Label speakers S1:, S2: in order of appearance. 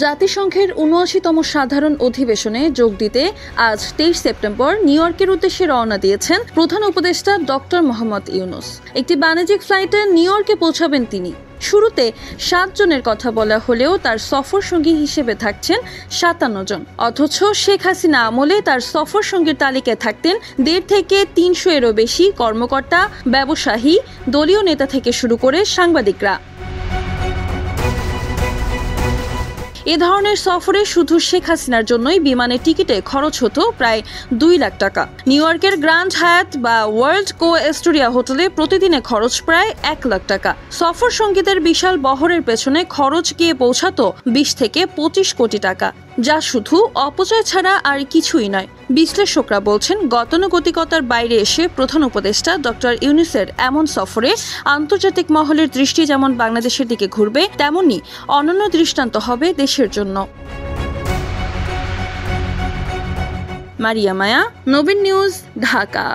S1: জাতিসংঘের ৭৯তম সাধারণ অধিবেশনে যোগ দিতে আজ ২৩ সেপ্টেম্বর নিউ ইয়র্কের উদ্দেশ্যে রওনা দিয়েছেন প্রধান উপদেষ্টা ডক্টর মোহাম্মদ ইউনূস। একটি বাণিজ্যিক ফ্লাইটে নিউ ইয়র্কে পৌঁছাবেন তিনি। শুরুতে ৭ জনের কথা বলা হলেও তার সফর সঙ্গী হিসেবে থাকছেন ৫৭ জন। অথচ শেখ হাসিনা আমলে তার সফর সঙ্গীর তালিকায় থাকতেন ১৫০ থেকে ৩০০ এরও বেশি কর্মকর্তা, ব্যবসায়ী, দলীয় নেতা থেকে শুরু করে সাংবাদিকরা। এ ধরনের সফরে শুধু শেখ হাসিনার জন্যই বিমানের টিকিটে খরচ হতো প্রায় ২ লাখ টাকা। নিউ ইয়র্কের গ্র্যান্ড হায়াত বা ওয়ার্ল্ড কো এস্টোরিয়া হোটেলে প্রতিদিনে খরচ প্রায় ১ লাখ টাকা। সফর সঙ্গীদের বিশাল বহরের পেছনে খরচ গিয়ে পৌঁছাতো ২০ থেকে ২৫ কোটি টাকা, যা শুধু অপচয় ছাড়া আর কিছুই নয়। বিশ্লেষকরা বলছেন, গতানুগতিকতার বাইরে এসে প্রধান উপদেষ্টা ডক্টর ইউনূসের এমন সফরে আন্তর্জাতিক মহলের দৃষ্টি যেমন বাংলাদেশের দিকে ঘুরবে, তেমনি অনন্য দৃষ্টান্ত হবে দেশের জন্য। মারিয়া মায়া, নবীন নিউজ, ঢাকা।